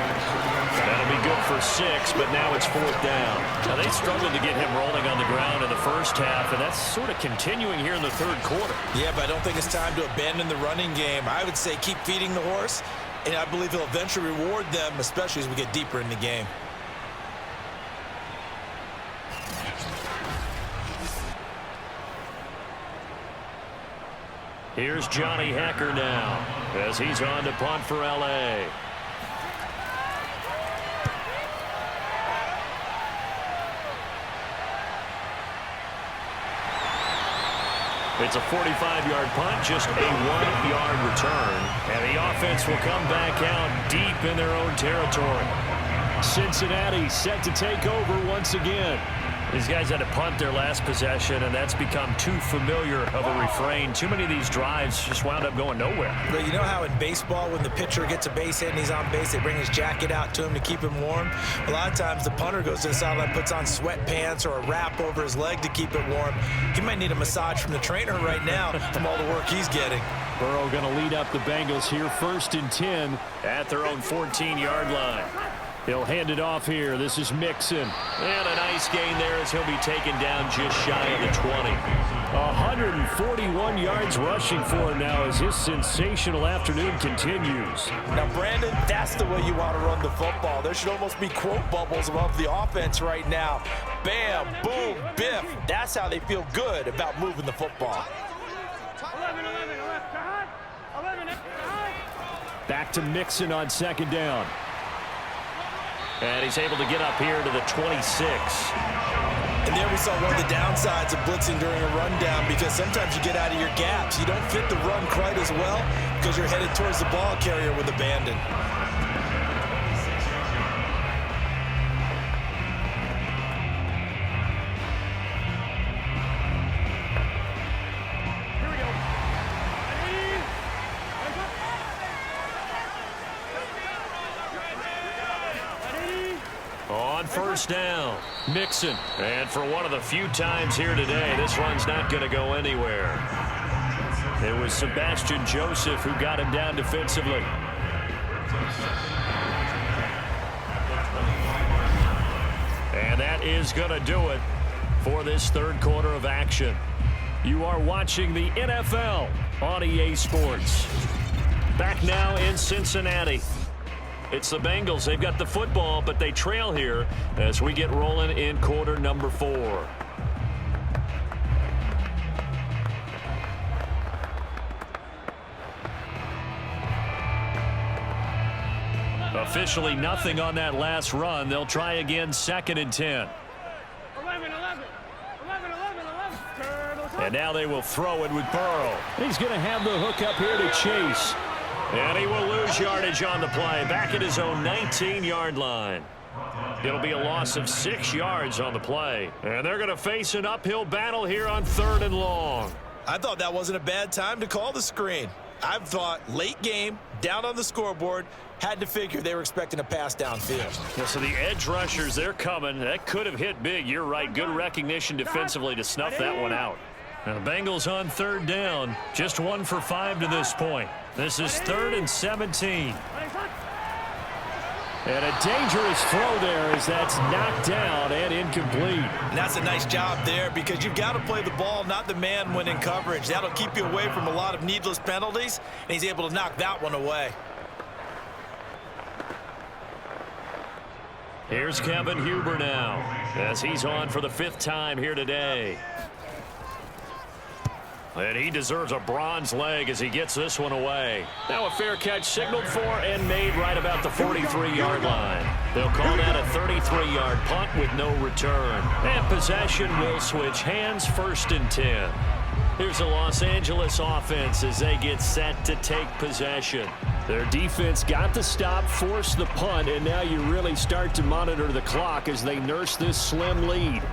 That'll be good for 6, but now it's 4th down. Now they struggled to get him rolling on the ground in the first half, and that's sort of continuing here in the 3rd quarter. Yeah, but I don't think it's time to abandon the running game. I would say keep feeding the horse, and I believe he'll eventually reward them, especially as we get deeper in the game. Here's Johnny Hacker now as he's on to punt for L.A. It's a 45-yard punt, just a 1-yard return. And the offense will come back out deep in their own territory. Cincinnati set to take over once again. These guys had to punt their last possession, and that's become too familiar of a refrain. Too many of these drives just wound up going nowhere. But you know how in baseball, when the pitcher gets a base hit and he's on base, they bring his jacket out to him to keep him warm? A lot of times the punter goes to the sideline, puts on sweatpants or a wrap over his leg to keep it warm. He might need a massage from the trainer right now from all the work he's getting. Burrow going to lead up the Bengals here, 1st and 10. At their own 14-yard line. He'll hand it off here. This is Mixon. And a nice gain there as he'll be taken down just shy of the 20. 141 yards rushing for him now as his sensational afternoon continues. Now, Brandon, that's the way you want to run the football. There should almost be quote bubbles above the offense right now. Bam, boom, biff. That's how they feel good about moving the football. 11, left side. 11, Back to Mixon on 2nd down. And he's able to get up here to the 26. And there we saw one of the downsides of blitzing during a rundown, because sometimes you get out of your gaps. You don't fit the run quite as well because you're headed towards the ball carrier with abandon. On 1st down, Mixon. And for one of the few times here today, this run's not going to go anywhere. It was Sebastian Joseph who got him down defensively. And that is going to do it for this 3rd quarter of action. You are watching the NFL on EA Sports. Back now in Cincinnati. It's the Bengals. They've got the football, but they trail here as we get rolling in quarter number 4. Officially nothing on that last run. They'll try again, 2nd and 10. 11. And now they will throw it with Burrow. He's going to have the hook up here to Chase. And he will lose yardage on the play, back at his own 19-yard line. It'll be a loss of 6 yards on the play. And they're going to face an uphill battle here on 3rd and long. I thought that wasn't a bad time to call the screen. I thought late game, down on the scoreboard, had to figure they were expecting a pass downfield. Yeah, so the edge rushers, they're coming. That could have hit big. You're right. Good recognition defensively to snuff that one out. Now the Bengals on 3rd down. Just 1 for 5 to this point. This is 3rd and 17. And a dangerous throw there as that's knocked down and incomplete. And that's a nice job there, because you've got to play the ball, not the man when in coverage. That'll keep you away from a lot of needless penalties, and he's able to knock that one away. Here's Kevin Huber now as he's on for the 5th time here today. And he deserves a bronze leg as he gets this one away. Now a fair catch signaled for and made right about the 43-yard line. They'll call that a 33-yard punt with no return. And possession will switch hands, 1st and 10. Here's the Los Angeles offense as they get set to take possession. Their defense got the stop, forced the punt, and now you really start to monitor the clock as they nurse this slim lead.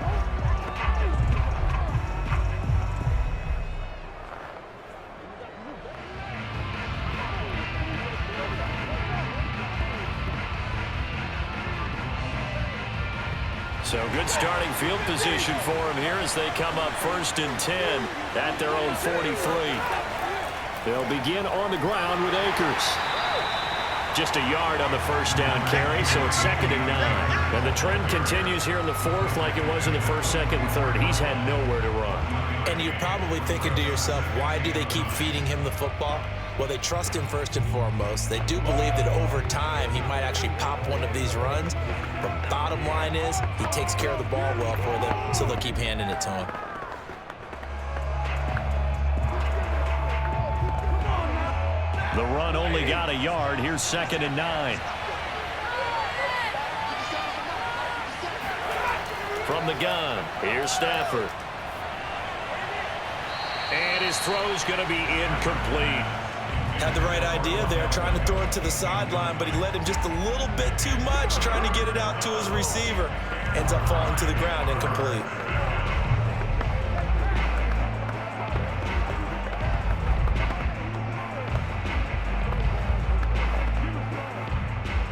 So good starting field position for them here as they come up 1st and 10 at their own 43. They'll begin on the ground with Akers. Just a yard on the first down carry, so it's 2nd and 9. And the trend continues here in the 4th like it was in the 1st, 2nd, and 3rd. He's had nowhere to run. And you're probably thinking to yourself, why do they keep feeding him the football? Well, they trust him first and foremost. They do believe that over time he might actually pop one of these runs. But bottom line is he takes care of the ball well for them, so they'll keep handing it to him. The run only got a yard. Here's 2nd and 9. From the gun, here's Stafford. And his throw's going to be incomplete. Had the right idea there, trying to throw it to the sideline, but he led him just a little bit too much, trying to get it out to his receiver. Ends up falling to the ground, incomplete.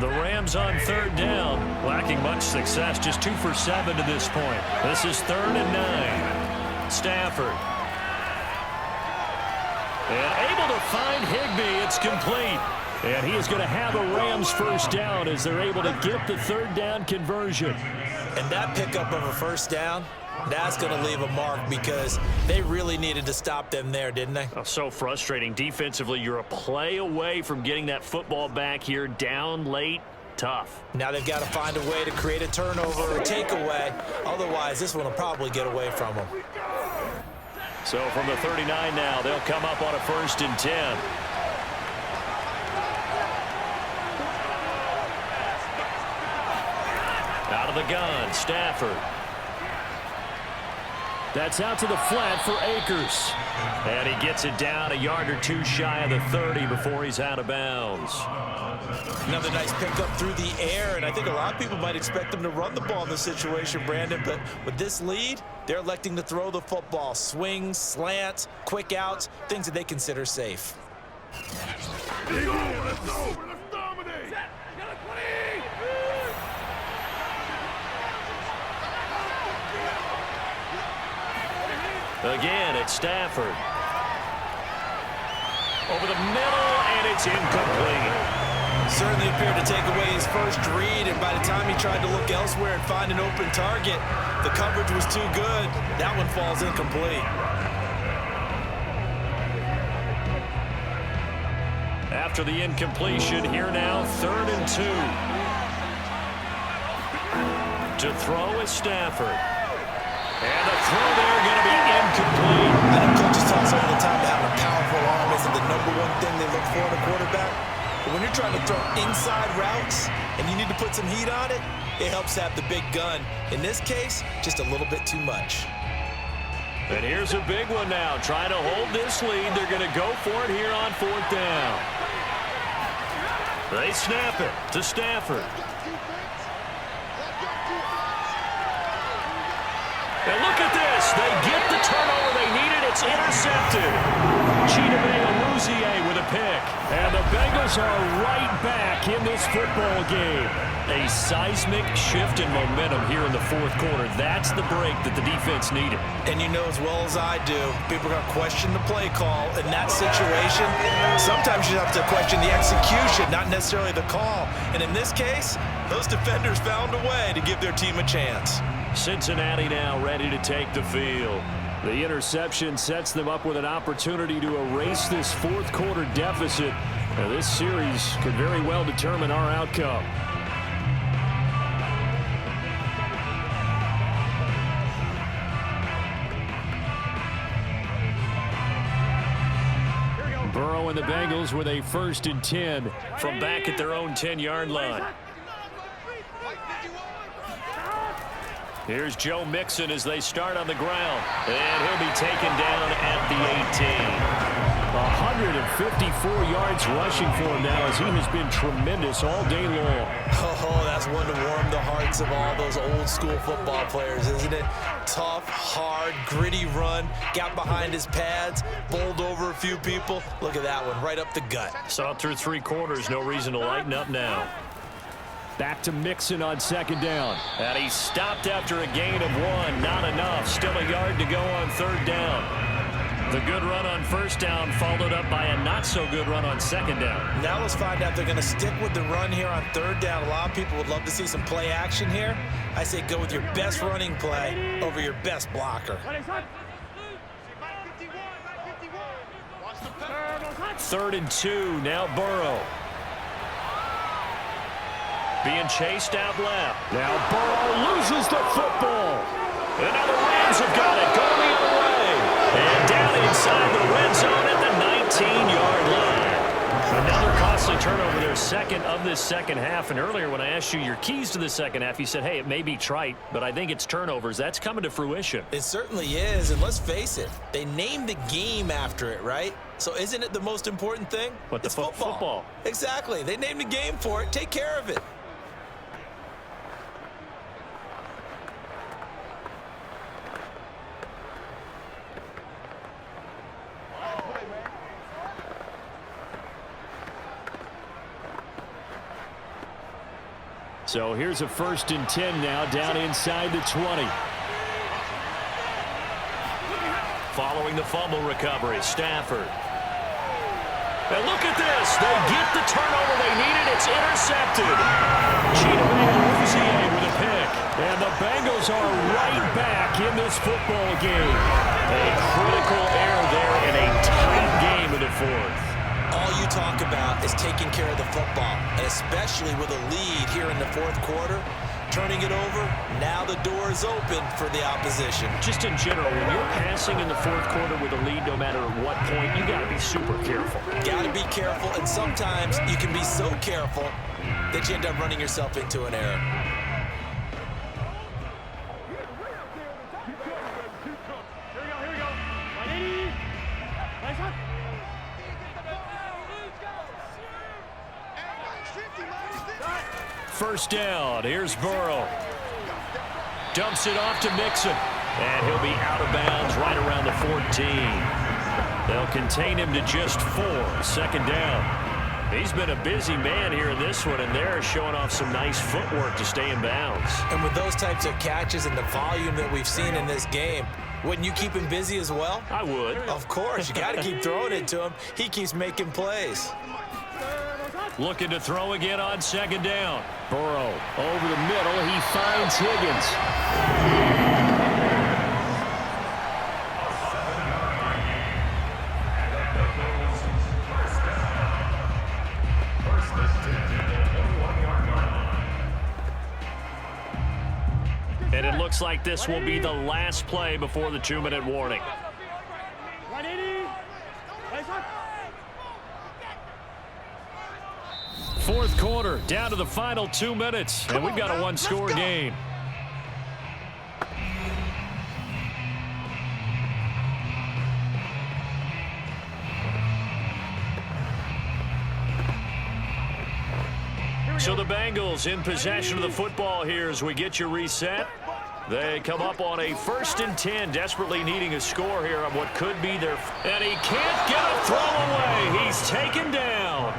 The Rams on 3rd down, lacking much success, just 2 for 7 to this point. This is 3rd and 9. Stafford. And able to find Higbee. It's complete. And he is going to have a Rams first down as they're able to get the 3rd down conversion. And that pickup of a first down, that's going to leave a mark because they really needed to stop them there, didn't they? Oh, so frustrating. Defensively, you're a play away from getting that football back here, down late. Tough. Now they've got to find a way to create a turnover or a takeaway. Otherwise, this one will probably get away from them. So from the 39 now, they'll come up on a 1st and 10. Out of the gun, Stafford. That's out to the flat for Akers. And he gets it down a yard or 2 shy of the 30 before he's out of bounds. Another nice pickup through the air, and I think a lot of people might expect them to run the ball in this situation, Brandon, but with this lead, they're electing to throw the football. Swings, slants, quick outs, things that they consider safe. Let's go! Let's dominate! Again, it's Stafford. Over the middle, and it's incomplete. Certainly appeared to take away his first read, and by the time he tried to look elsewhere and find an open target, the coverage was too good. That one falls incomplete. After the incompletion, here now, 3rd and 2. To throw is Stafford. And the throw there going to be incomplete. I know coaches talk all the time about having a powerful arm isn't the #1 thing they look for in a quarterback. But when you're trying to throw inside routes and you need to put some heat on it, it helps have the big gun. In this case, just a little bit too much. And here's a big one now. Trying to hold this lead. They're going to go for it here on 4th down. They snap it to Stafford. And look at this. They get the turnover they needed. It's intercepted. with a pick. And the Bengals are right back in this football game. A seismic shift in momentum here in the fourth quarter. That's the break that the defense needed. And you know as well as I do, people are going to question the play call in that situation. Sometimes you have to question the execution, not necessarily the call. And in this case, those defenders found a way to give their team a chance. Cincinnati now ready to take the field. The interception sets them up with an opportunity to erase this fourth quarter deficit. Now, this series could very well determine our outcome. Burrow and the Bengals with a 1st and 10 from back at their own 10-yard line. Here's Joe Mixon as they start on the ground. And he'll be taken down at the 18. 154 yards rushing for him now as he has been tremendous all day long. Oh, that's one to warm the hearts of all those old school football players, isn't it? Tough, hard, gritty run, got behind his pads, bowled over a few people. Look at that one, right up the gut. Saw it through 3 quarters, no reason to lighten up now. Back to Mixon on 2nd down. And he stopped after a gain of 1. Not enough. Still a yard to go on 3rd down. The good run on 1st down followed up by a not-so-good run on 2nd down. Now let's find out if they're going to stick with the run here on 3rd down. A lot of people would love to see some play action here. I say go with your best running play over your best blocker. 3rd and 2. Now Burrow. Being chased out left. Now Burrow loses the football. And now the Rams have got it. Going the other way. And down inside the red zone at the 19-yard line. Another costly turnover, their second of this second half. And earlier when I asked you your keys to the second half, you said, hey, it may be trite, but I think it's turnovers. That's coming to fruition. It certainly is, and let's face it, they named the game after it, right? So isn't it the most important thing? What, it's the football. Exactly. They named the game for it. Take care of it. So here's a 1st and 10 now, down inside the 20. Following the fumble recovery, Stafford. And look at this. They get the turnover they needed. It's intercepted. with a pick. And the Bengals are right back in this football game. A critical error there in a tight game in the 4th. All you talk about is taking care of the football, and especially with a lead here in the 4th quarter, turning it over, now the door is open for the opposition. Just in general, when you're passing in the 4th quarter with a lead, no matter what point, you got to be super careful. Got to be careful, and sometimes you can be so careful that you end up running yourself into an error. First down, here's Burrow. Dumps it off to Mixon. And he'll be out of bounds right around the 14. They'll contain him to just 4. 2nd down. He's been a busy man here in this one, and they're showing off some nice footwork to stay in bounds. And with those types of catches and the volume that we've seen in this game, wouldn't you keep him busy as well? I would. Of course. You got to keep throwing it to him. He keeps making plays. Looking to throw again on 2nd down. Burrow over the middle. He finds Higgins. And it looks like this will be the last play before the 2-minute warning. Fourth quarter, down to the final 2 minutes, and we've got a one-score game. So the Bengals in possession of the football here as we get you reset. They come up on a 1st and 10, desperately needing a score here on what could be their... And he can't get a throw away. He's taken down.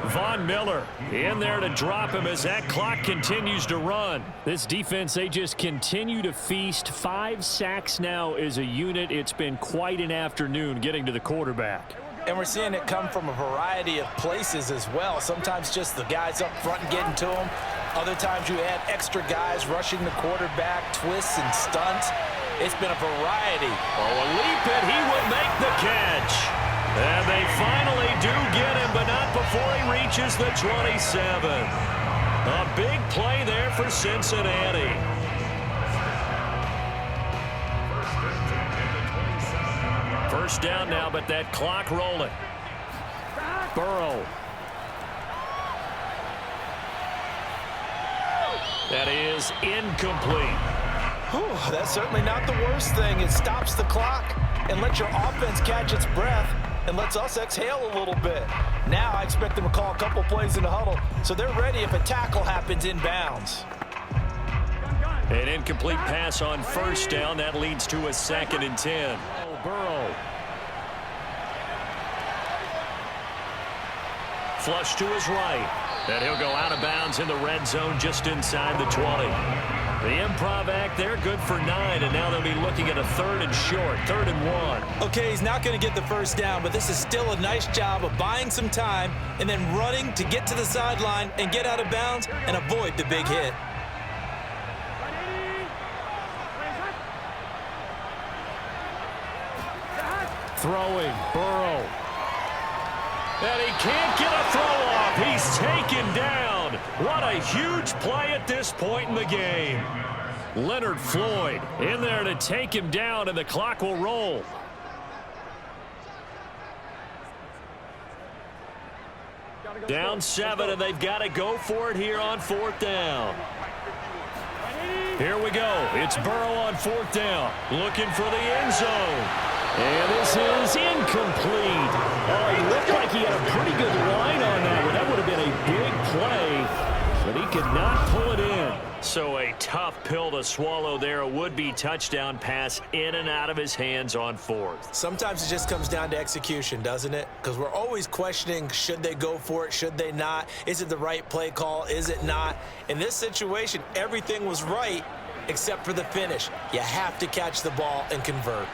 Von Miller in there to drop him as that clock continues to run. This defense, they just continue to feast. 5 sacks now as a unit. It's been quite an afternoon getting to the quarterback. And we're seeing it come from a variety of places as well. Sometimes just the guys up front and getting to him. Other times you add extra guys rushing the quarterback, twists and stunts. It's been a variety. Oh, a leap and he will make the catch. And they finally do get him, but not before he reaches the 27. A big play there for Cincinnati. First down now, but that clock rolling. Burrow. That is incomplete. Whew, that's certainly not the worst thing. It stops the clock and lets your offense catch its breath. and lets us exhale a little bit. Now I expect them to call a couple plays in the huddle so they're ready if a tackle happens inbounds. An incomplete pass on first down. That leads to a 2nd and 10. Burrow. Flush to his right. And he'll go out of bounds in the red zone just inside the 20. The improv act there, good for 9, and now they'll be looking at a 3rd and short, 3rd and 1. Okay, he's not going to get the first down, but this is still a nice job of buying some time and then running to get to the sideline and get out of bounds and avoid the big hit. Throwing, Burrow. And he can't get a throw off. He's taken down. What a huge play at this point in the game. Leonard Floyd in there to take him down, and the clock will roll. Down 7, and they've got to go for it here on 4th down. Here we go. It's Burrow on 4th down, looking for the end zone. And this is incomplete. Oh, he looked like he had a pretty good line on that one. That would have been a big play, but he could not pull it in. So a tough pill to swallow there. A would-be touchdown pass in and out of his hands on 4th. Sometimes it just comes down to execution, doesn't it? Because we're always questioning, should they go for it, should they not? Is it the right play call, is it not? In this situation, everything was right except for the finish. You have to catch the ball and convert.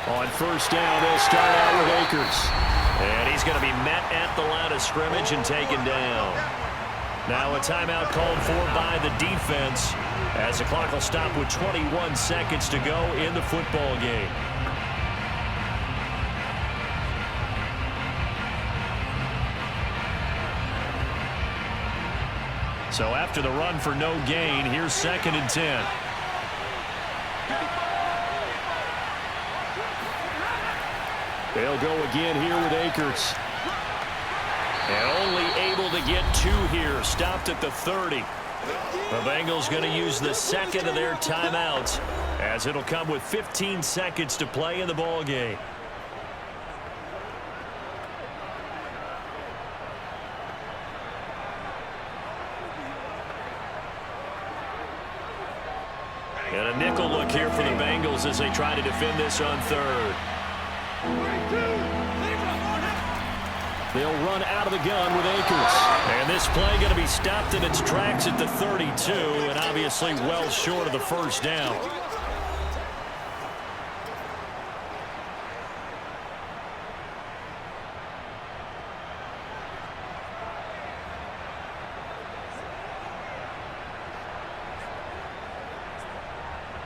On first down, they'll start out with Akers. And he's going to be met at the line of scrimmage and taken down. Now a timeout called for by the defense as the clock will stop with 21 seconds to go in the football game. So after the run for no gain, here's 2nd and 10. They'll go again here with Akers. And only able to get 2 here. Stopped at the 30. The Bengals going to use the 2nd of their timeouts as it'll come with 15 seconds to play in the ball game. And a nickel look here for the Bengals as they try to defend this on 3rd. They'll run out of the gun with Akers. And this play going to be stopped in its tracks at the 32, and obviously well short of the first down.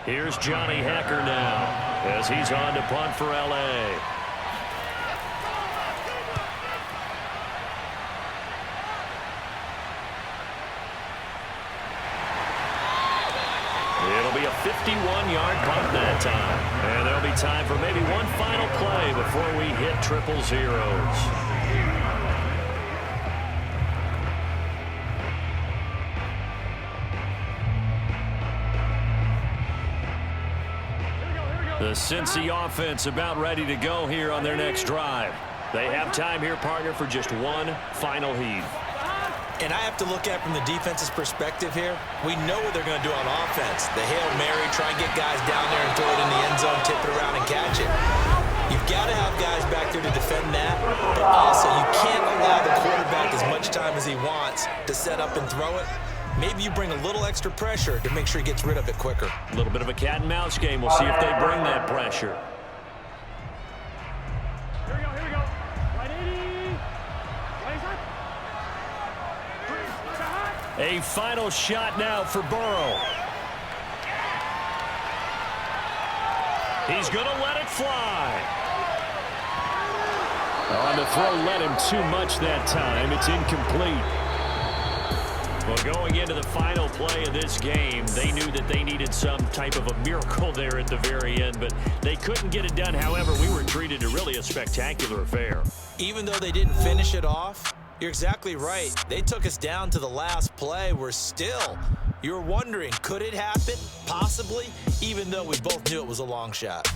Here's Johnny Hacker now as he's on to punt for L.A. It'll be a 51-yard punt that time. And there'll be time for maybe one final play before we hit triple zeros. The Cincy offense about ready to go here on their next drive. They have time here, partner, for just one final heave. And I have to look at it from the defense's perspective here. We know what they're going to do on offense. The Hail Mary, try and get guys down there and throw it in the end zone, tip it around and catch it. You've got to have guys back there to defend that, but also you can't allow the quarterback as much time as he wants to set up and throw it. Maybe you bring a little extra pressure to make sure he gets rid of it quicker. A little bit of a cat and mouse game. We'll see if they bring that pressure. Here we go. Right 80. A final shot now for Burrow. He's going to let it fly. On the throw, let him too much that time. It's incomplete. Well, Well, going into the final play of this game, they knew that they needed some type of a miracle there at the very end, but they couldn't get it done. However, we were treated to really a spectacular affair. Even though they didn't finish it off, you're exactly right. They took us down to the last play. You're wondering, could it happen? Possibly, even though we both knew it was a long shot.